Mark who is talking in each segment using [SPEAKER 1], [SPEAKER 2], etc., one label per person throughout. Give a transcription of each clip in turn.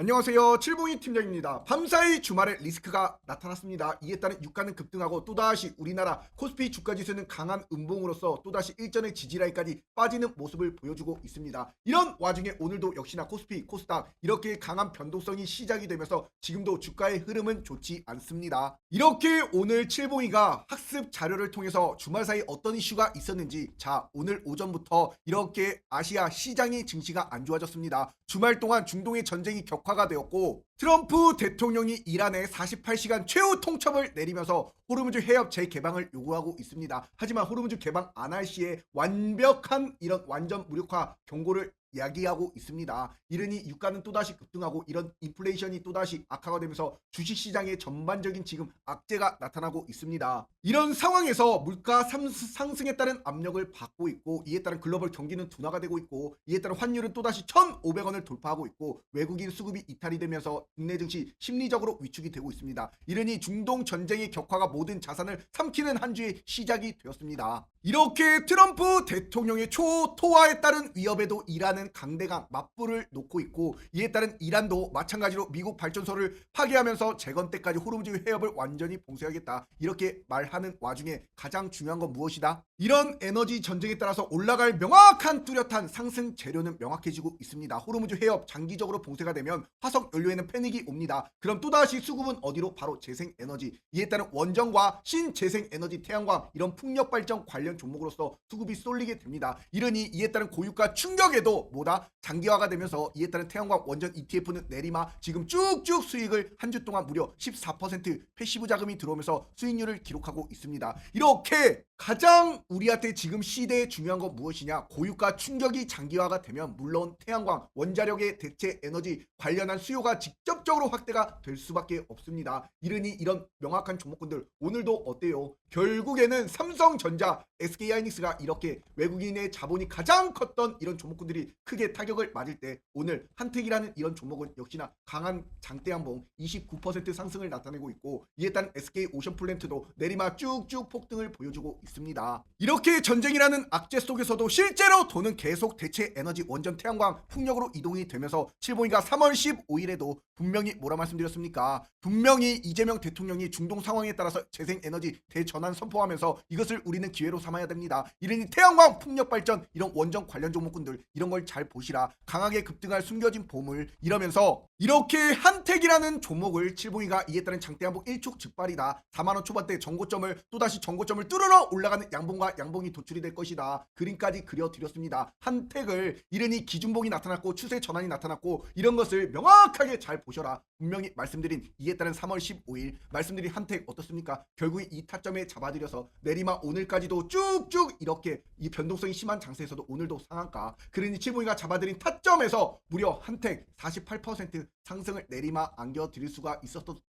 [SPEAKER 1] 안녕하세요. 칠봉이 팀장입니다. 밤사이 주말에 리스크가 나타났습니다. 이에 따른 유가는 급등하고 또다시 우리나라 코스피 주가지수는 강한 음봉으로서 또다시 일전의 지지라인까지 빠지는 모습을 보여주고 있습니다. 이런 와중에 오늘도 역시나 코스피, 코스닥 이렇게 강한 변동성이 시작이 되면서 지금도 주가의 흐름은 좋지 않습니다. 이렇게 오늘 칠봉이가 학습 자료를 통해서 주말 사이 어떤 이슈가 있었는지 오늘 오전부터 이렇게 아시아 시장의 증시가 안 좋아졌습니다. 주말 동안 중동의 전쟁이 격화가 되었고 트럼프 대통령이 이란에 48시간 최후 통첩을 내리면서 호르무즈 해협 재개방을 요구하고 있습니다. 하지만 호르무즈 개방 안 할 시에 완벽한 이런 완전 무력화 경고를 야기하고 있습니다. 이러니 유가는 또다시 급등하고 이런 인플레이션이 또다시 악화가 되면서 주식시장의 전반적인 지금 악재가 나타나고 있습니다. 이런 상황에서 물가 상승에 따른 압력을 받고 있고 이에 따른 글로벌 경기는 둔화가 되고 있고 이에 따른 환율은 또다시 1,500원을 돌파하고 있고 외국인 수급이 이탈이 되면서 국내 증시 심리적으로 위축이 되고 있습니다. 이러니 중동 전쟁의 격화가 모든 자산을 삼키는 한 주의 시작이 되었습니다. 이렇게 트럼프 대통령의 초토화에 따른 위협에도 이란은 강대강 맞불을 놓고 있고 이에 따른 이란도 마찬가지로 미국 발전소를 파괴하면서 재건 때까지 호르무즈 해협을 완전히 봉쇄하겠다 이렇게 말하는 와중에 가장 중요한 건 무엇이다? 이런 에너지 전쟁에 따라서 올라갈 명확한 뚜렷한 상승 재료는 명확해지고 있습니다. 호르무즈 해협 장기적으로 봉쇄가 되면 화석 연료에는 패닉이 옵니다. 그럼 또다시 수급은 어디로? 바로 재생에너지. 이에 따른 원전과 신재생에너지 태양광 이런 풍력 발전 관련 종목으로서 수급이 쏠리게 됩니다. 이러니 이에 따른 고유가 충격에도 뭐다? 장기화가 되면서 이에 따른 태양광 원전 ETF는 내리마 지금 쭉쭉 수익을 한 주 동안 무려 14% 패시브 자금이 들어오면서 수익률을 기록하고 있습니다. 이렇게 가장 우리한테 지금 시대에 중요한 건 무엇이냐? 고유가 충격이 장기화가 되면 물론 태양광, 원자력의 대체 에너지 관련한 수요가 직접적으로 확대가 될 수밖에 없습니다. 이러니 이런 명확한 종목군들 오늘도 어때요? 결국에는 삼성전자, SK하이닉스가 이렇게 외국인의 자본이 가장 컸던 이런 종목군들이 크게 타격을 맞을 때 오늘 한택이라는 이런 종목은 역시나 강한 장대한봉 29% 상승을 나타내고 있고 이에 따른 SK오션플랜트도 내리막 쭉쭉 폭등을 보여주고 있습니다. 이렇게 전쟁이라는 악재 속에서도 실제로 돈은 계속 대체 에너지 원전 태양광 풍력으로 이동이 되면서 칠봉이가 3월 15일에도 분명히 뭐라 말씀드렸습니까? 분명히 이재명 대통령이 중동 상황에 따라서 재생에너지 대전환 선포하면서 이것을 우리는 기회로 삼아야 됩니다. 이러니 태양광 풍력 발전 이런 원전 관련 종목군들 이런 걸 잘 보시라. 강하게 급등할 숨겨진 보물 이러면서 이렇게 한택이라는 종목을 칠봉이가 이에 따른 장대한봉 일촉즉발이다. 4만원 초반대 정고점을 또다시 정고점을 뚫으러 올라가는 양봉과 양봉이 도출이 될 것이다. 그림까지 그려드렸습니다. 한택을 이러니 기준봉이 나타났고 추세 전환이 나타났고 이런 것을 명확하게 잘 보셔라. 분명히 말씀드린 이에 따른 3월 15일 말씀드린 한택 어떻습니까? 결국 이 타점에 잡아들여서 내리막 오늘까지도 쭉쭉 이렇게 이 변동성이 심한 장세에서도 오늘도 상한가. 그러니 칠봉이가 잡아들인 타점에서 무려 한택 48% 상승을 내리막 안겨드릴 수가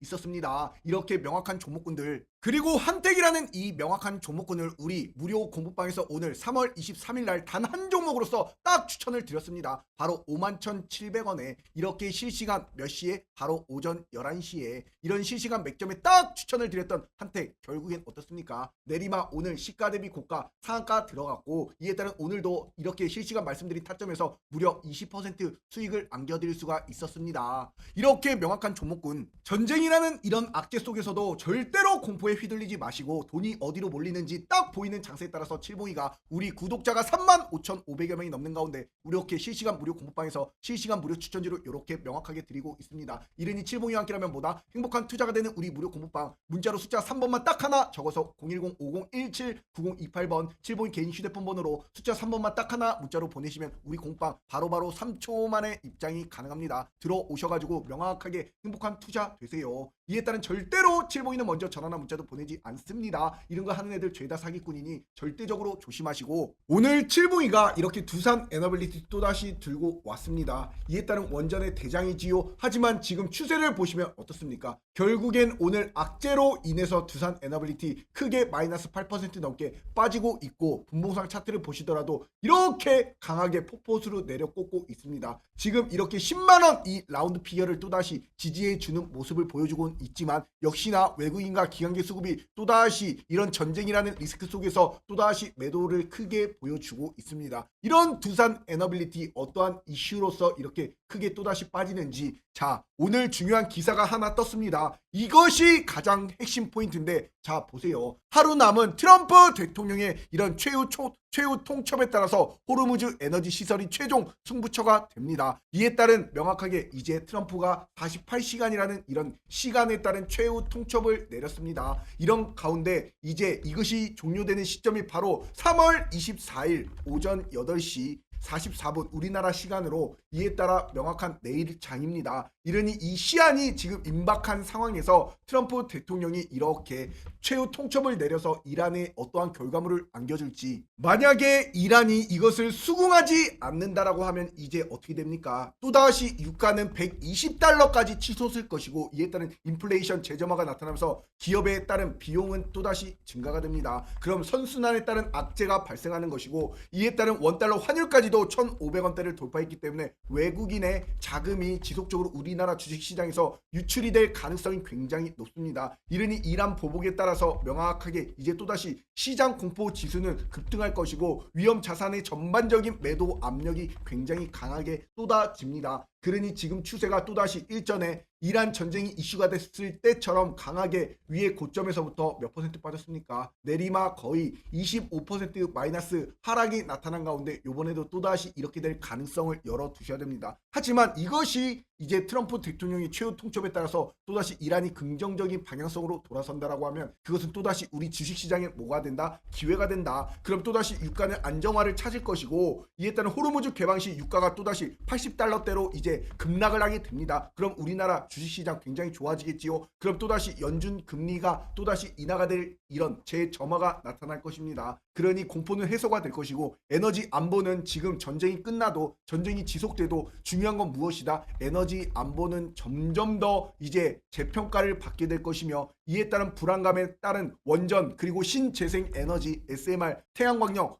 [SPEAKER 1] 있었습니다. 이렇게 명확한 종목군들 그리고 한택이라는 이 명확한 종목군을 우리 무료 공부방에서 오늘 3월 23일 날 단 한 종목으로서 딱 추천을 드렸습니다. 바로 51,700원에 이렇게 실시간 몇 시에? 바로 오전 11시에 이런 실시간 맥점에 딱 추천을 드렸던 한택 결국엔 어떻습니까? 내리막 오늘 시가 대비 고가 상한가 들어갔고 이에 따른 오늘도 이렇게 실시간 말씀드린 타점에서 무려 20% 수익을 안겨드릴 수가 있었습니다. 이렇게 명확한 종목군 전쟁이라는 이런 악재 속에서도 절대로 공포에 휘둘리지 마시고 돈이 어디로 몰리는지 딱 보이는 장세에 따라서 칠봉이가 우리 구독자가 35,500여 명이 넘는 가운데 이렇게 실시간 무료 공부방에서 실시간 무료 추천지로 이렇게 명확하게 드리고 있습니다. 이러니 칠봉이와 함께라면 뭐다? 행복한 투자가 되는 우리 무료 공부방 문자로 숫자 3번만 딱 하나 적어서 010-5017-9028번 칠봉이 개인 휴대폰 번호로 숫자 3번만 딱 하나 문자로 보내시면 우리 공부방 바로바로 3초 만에 입장이 가능합니다. 들어오셔가지고 명확하게 행복한 투자 되세요. 이에 따른 절대로 칠봉이는 먼저 전화나 문자도 보내지 않습니다. 이런 거 하는 애들 죄다 사기꾼이니 절대적으로 조심하시고 오늘 칠봉이가 이렇게 두산 에너빌리티 또다시 들고 왔습니다. 이에 따른 원전의 대장이지요. 하지만 지금 추세를 보시면 어떻습니까? 결국엔 오늘 악재로 인해서 두산 에너빌리티 크게 마이너스 8% 넘게 빠지고 있고 분봉상 차트를 보시더라도 이렇게 강하게 폭포수로 내려 꽂고 있습니다. 지금 이렇게 10만원 이 라운드 피겨를 또다시 지지해주는 모습을 보여주고 부분은 있지만 역시나 외국인과 기관계 수급이 또다시 이런 전쟁이라는 리스크 속에서 또다시 매도를 크게 보여주고 있습니다. 이런 두산 에너빌리티 어떠한 이슈로서 이렇게 크게 또다시 빠지는지, 자, 오늘 중요한 기사가 하나 떴습니다. 이것이 가장 핵심 포인트인데, 자 보세요. 하루 남은 트럼프 대통령의 이런 최후 통첩에 따라서 호르무즈 에너지 시설이 최종 승부처가 됩니다. 이에 따른 명확하게 이제 트럼프가 48시간이라는 이런 시간에 따른 최후 통첩을 내렸습니다. 이런 가운데 이제 이것이 종료되는 시점이 바로 3월 24일 오전 8시 44분 우리나라 시간으로, 이에 따라 명확한 내일 장입니다. 이러니 이 시한이 지금 임박한 상황에서 트럼프 대통령이 이렇게 최후 통첩을 내려서 이란에 어떠한 결과물을 안겨줄지, 만약에 이란이 이것을 수긍하지 않는다라고 하면 이제 어떻게 됩니까? 또다시 유가는 120달러까지 치솟을 것이고, 이에 따른 인플레이션 재점화가 나타나면서 기업에 따른 비용은 또다시 증가가 됩니다. 그럼 선순환에 따른 악재가 발생하는 것이고, 이에 따른 원달러 환율까지도 1,500원대를 돌파했기 때문에 외국인의 자금이 지속적으로 우리나라 주식시장에서 유출이 될 가능성이 굉장히 높습니다. 이러니 이란 보복에 따라서 명확하게 이제 또다시 시장 공포 지수는 급등할 것이고, 위험 자산의 전반적인 매도 압력이 굉장히 강하게 쏟아집니다. 그러니 지금 추세가 또다시 일전에 이란 전쟁이 이슈가 됐을 때처럼 강하게 위의 고점에서부터 몇 퍼센트 빠졌습니까? 내리막 거의 25% 마이너스 하락이 나타난 가운데 이번에도 또다시 이렇게 될 가능성을 열어두셔야 됩니다. 하지만 이것이 이제 트럼프 대통령이 최후 통첩에 따라서 또다시 이란이 긍정적인 방향성으로 돌아선다라고 하면 그것은 또다시 우리 주식시장에 뭐가 된다? 기회가 된다. 그럼 또다시 유가는 안정화를 찾을 것이고, 이에 따른 호르무즈 개방 시 유가가 또다시 80달러대로 이제 급락을 하게 됩니다. 그럼 우리나라 주식시장 굉장히 좋아지겠지요. 그럼 또다시 연준 금리가 또다시 인하가 될 이런 재점화가 나타날 것입니다. 그러니 공포는 해소가 될 것이고, 에너지 안보는 지금 전쟁이 끝나도 전쟁이 지속돼도 중요한 건 무엇이다? 에너지 안보는 점점 더 이제 재평가를 받게 될 것이며, 이에 따른 불안감에 따른 원전 그리고 신재생 에너지 SMR 태양광력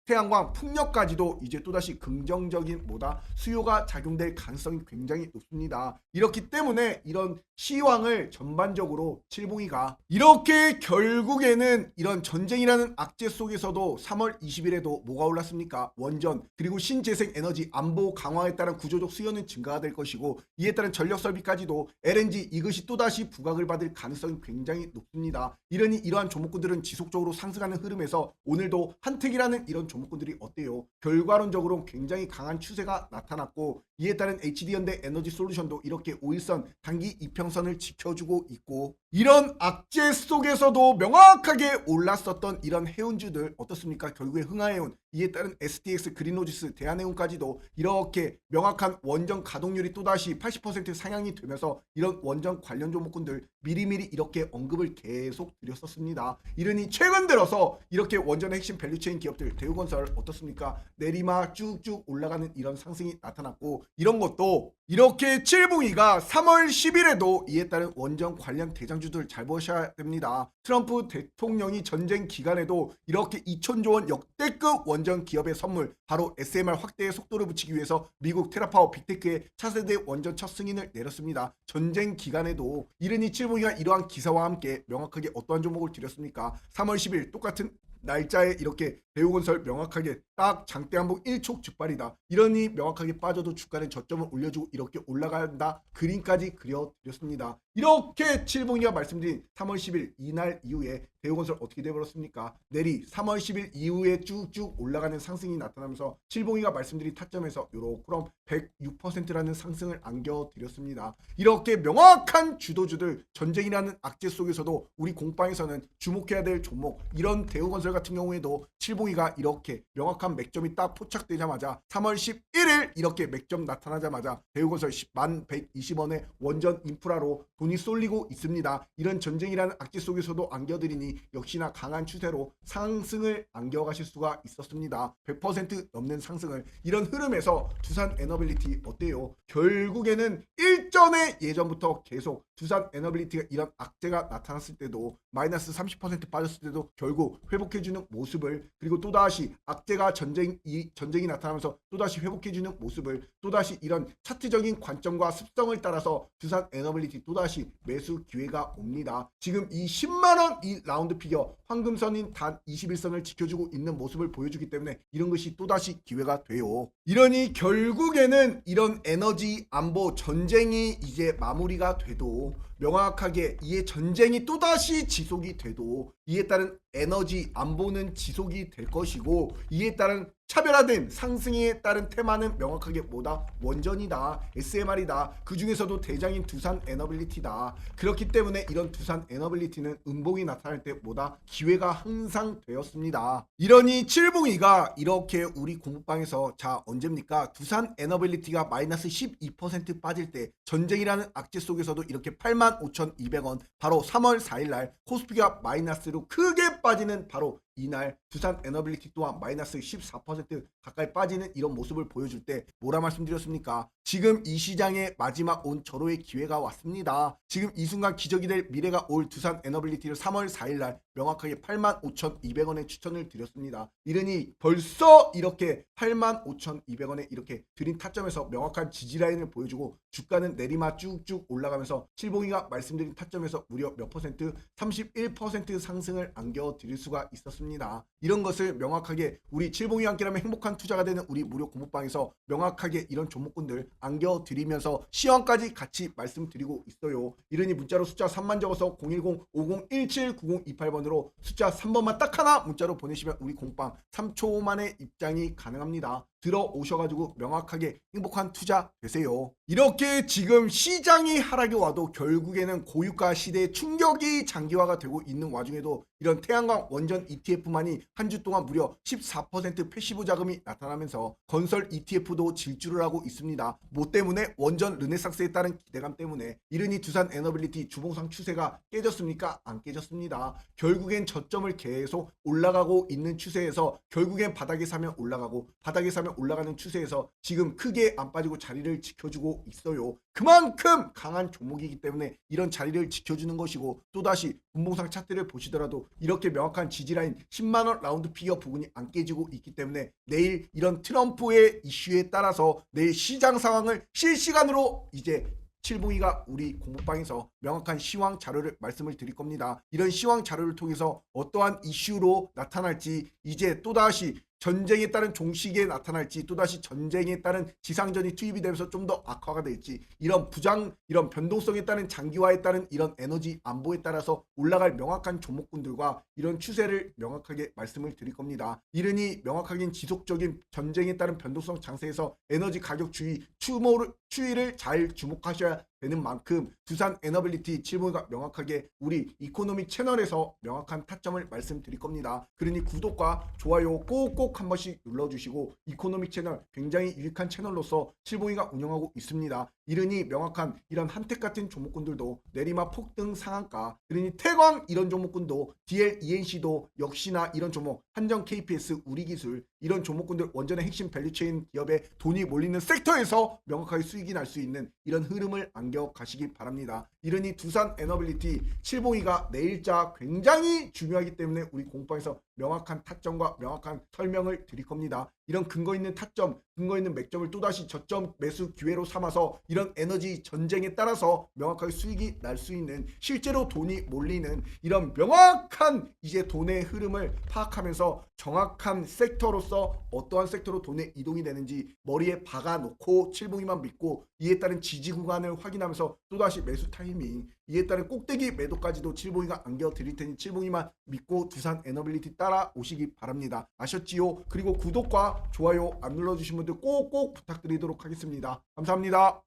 [SPEAKER 1] 태양광 풍력까지도 이제 또다시 긍정적인 수요가 작용될 가능성이 굉장히 높습니다. 이렇기 때문에 이런 시황을 전반적으로 칠봉이가 이렇게 결국에는 이런 전쟁이라는 악재 속에서도 3월 20일에도 뭐가 올랐습니까? 원전 그리고 신재생 에너지 안보 강화에 따른 구조적 수요는 증가가 될 것이고, 이에 따른 전력 설비까지도 LNG 이것이 또다시 부각을 받을 가능성이 굉장히 높습니다. 이러니 이러한 종목군들은 지속적으로 상승하는 흐름에서 오늘도 한택이라는 이런 종목군들이 어때요? 결과론적으로 굉장히 강한 추세가 나타났고, 이에 따른 HD현대 에너지 솔루션도 이렇게 5일선 단기 이평선을 지켜주고 있고, 이런 악재 속에서도 명확하게 올랐었던 이런 해운주들 어떻습니까? 결국에 흥하해운, 이에 따른 STX, 그린로지스, 대한해운까지도 이렇게 명확한 원전 가동률이 또다시 80% 상향이 되면서 이런 원전 관련 종목군들 미리미리 이렇게 언급을 계속 드렸었습니다. 이러니 최근 들어서 이렇게 원전의 핵심 밸류체인 기업들 대우건설 어떻습니까? 내리막 쭉쭉 올라가는 이런 상승이 나타났고, 이런 것도 이렇게 칠봉이가 3월 10일에도 이에 따른 원전 관련 대장주들 잘 보셔야 됩니다. 트럼프 대통령이 전쟁 기간에도 이렇게 2천조 원 역대급 원전 기업의 선물, 바로 SMR 확대의 속도를 붙이기 위해서 미국 테라파워 빅테크의 차세대 원전 첫 승인을 내렸습니다. 전쟁 기간에도. 이르니 칠봉이가 이러한 기사와 함께 명확하게 어떠한 종목을 드렸습니까? 3월 10일 똑같은 날짜에 이렇게 대우건설 명확하게 딱 장대한봉 1촉 즉발이다. 이러니 명확하게 빠져도 주가는 저점을 올려주고 이렇게 올라간다. 그림까지 그려드렸습니다. 이렇게 칠봉이가 말씀드린 3월 10일 이날 이후에 대우건설 어떻게 되어버렸습니까? 내리 3월 10일 이후에 쭉쭉 올라가는 상승이 나타나면서 칠봉이가 말씀드린 타점에서 요렇게 106%라는 상승을 안겨드렸습니다. 이렇게 명확한 주도주들, 전쟁이라는 악재 속에서도 우리 공방에서는 주목해야 될 종목, 이런 대우건설 같은 경우에도 칠봉이가 이렇게 명확한 맥점이 딱 포착되자마자 3월 11일 이렇게 맥점 나타나자마자 대우건설 1,120원의 원전 인프라로 돈이 쏠리고 있습니다. 이런 전쟁이라는 악재 속에서도 안겨드리니 역시나 강한 추세로 상승을 안겨가실 수가 있었습니다. 100% 넘는 상승을. 이런 흐름에서 두산 에너빌리티 어때요? 결국에는 일전에 예전부터 계속 두산 에너빌리티가 이런 악재가 나타났을 때도 마이너스 30% 빠졌을 때도 결국 회복해주는 모습을, 그리고 그리고 또다시 악재가 전쟁이 나타나면서 또다시 회복해주는 모습을, 또다시 이런 차트적인 관점과 습성을 따라서 두산 에너빌리티 또다시 매수 기회가 옵니다. 지금 이 10만원 이 라운드 피겨 황금선인 단 21선을 지켜주고 있는 모습을 보여주기 때문에 이런 것이 또다시 기회가 돼요. 이러니 결국에는 이런 에너지 안보 전쟁이 이제 마무리가 돼도, 명확하게 이에 전쟁이 또다시 지속이 돼도 이에 따른 에너지 안보는 지속이 될 것이고, 이에 따른 차별화된 상승에 따른 테마는 명확하게 뭐다? 원전이다, SMR이다. 그 중에서도 대장인 두산 에너빌리티다. 그렇기 때문에 이런 두산 에너빌리티는 음봉이 나타날 때 뭐다? 기회가 항상 되었습니다. 이러니 칠봉이가 이렇게 우리 공부방에서 자 언제입니까? 두산 에너빌리티가 마이너스 12% 빠질 때, 전쟁이라는 악재 속에서도 이렇게 85,200원, 바로 3월 4일날 코스피가 마이너스로 크게 빠지는 바로 이날 두산 에너빌리티 또한 마이너스 14% 가까이 빠지는 이런 모습을 보여줄 때 뭐라 말씀드렸습니까? 지금 이 시장의 마지막 온 절호의 기회가 왔습니다. 지금 이 순간 기적이 될 미래가 올 두산 에너빌리티를 3월 4일날 명확하게 85,200원에 추천을 드렸습니다. 이러니 벌써 이렇게 85,200원에 이렇게 드린 타점에서 명확한 지지라인을 보여주고 주가는 내리막 쭉쭉 올라가면서 칠봉이가 말씀드린 타점에서 무려 몇 퍼센트? 31% 상승을 안겨드릴 수가 있었습니다. 이런 것을 명확하게 우리 칠봉이와 함께라면 행복한 투자가 되는 우리 무료 공부방에서 명확하게 이런 종목군들 안겨드리면서 시황까지 같이 말씀드리고 있어요. 이러니 문자로 숫자 3만 적어서 010-5017-9028번으로 숫자 3번만 딱 하나 문자로 보내시면 우리 공방 3초 만에 입장이 가능합니다. 들어오셔가지고 명확하게 행복한 투자 되세요. 이렇게 지금 시장이 하락이 와도 결국에는 고유가 시대의 충격이 장기화가 되고 있는 와중에도 이런 태양광 원전 ETF만이 한 주 동안 무려 14% 패시브 자금이 나타나면서 건설 ETF도 질주를 하고 있습니다. 뭐 때문에? 원전 르네상스에 따른 기대감 때문에. 이르니 두산 에너빌리티 주봉상 추세가 깨졌습니까? 안 깨졌습니다. 결국엔 저점을 계속 올라가고 있는 추세에서 결국엔 바닥에 사면 올라가고 바닥에 사면 올라가는 추세에서 지금 크게 안 빠지고 자리를 지켜주고 있어요. 그만큼 강한 종목이기 때문에 이런 자리를 지켜주는 것이고, 또다시 분봉상 차트를 보시더라도 이렇게 명확한 지지라인 10만원 라운드 피겨 부분이 안 깨지고 있기 때문에 내일 이런 트럼프의 이슈에 따라서 내일 시장 상황을 실시간으로 이제 칠봉이가 우리 공부방에서 명확한 시황 자료를 말씀을 드릴 겁니다. 이런 시황 자료를 통해서 어떠한 이슈로 나타날지, 이제 또다시 전쟁에 따른 종식에 나타날지, 또다시 전쟁에 따른 지상전이 투입이 되면서 좀 더 악화가 될지, 이런 이런 변동성에 따른 장기화에 따른 이런 에너지 안보에 따라서 올라갈 명확한 종목군들과 이런 추세를 명확하게 말씀을 드릴 겁니다. 이러니 명확하게 지속적인 전쟁에 따른 변동성 장세에서 에너지 가격 추이를 잘 주목하셔야 되는 만큼 두산 에너빌리티 칠봉이가 명확하게 우리 이코노믹 채널에서 명확한 타점을 말씀드릴 겁니다. 그러니 구독과 좋아요 꼭꼭 한 번씩 눌러주시고, 이코노믹 채널 굉장히 유익한 채널로서 칠봉이가 운영하고 있습니다. 이러니 명확한 이런 한택 같은 종목군들도 내리막 폭등 상한가, 그러니 태광 이런 종목군도 DL, ENC도 역시나 이런 종목, 한정 KPS, 우리기술 이런 종목군들 원전의 핵심 밸류체인 기업에 돈이 몰리는 섹터에서 명확하게 수익이 날 수 있는 이런 흐름을 안겨 가시기 바랍니다. 이러니 두산 에너빌리티 칠봉이가 내일자 굉장히 중요하기 때문에 우리 공방에서 명확한 타점과 명확한 설명을 드릴 겁니다. 이런 근거 있는 타점, 근거 있는 맥점을 또다시 저점 매수 기회로 삼아서 이런 에너지 전쟁에 따라서 명확하게 수익이 날 수 있는, 실제로 돈이 몰리는 이런 명확한 이제 돈의 흐름을 파악하면서 정확한 섹터로서 어떠한 섹터로 돈의 이동이 되는지 머리에 박아놓고 칠봉이만 믿고 이에 따른 지지 구간을 확인하면서 또다시 매수 타이밍, 이에 따른 꼭대기 매도까지도 칠봉이가 안겨 드릴 테니 칠봉이만 믿고 두산 에너빌리티 따라 오시기 바랍니다. 아셨지요? 그리고 구독과 좋아요 안 눌러주신 분들 꼭꼭 부탁드리도록 하겠습니다. 감사합니다.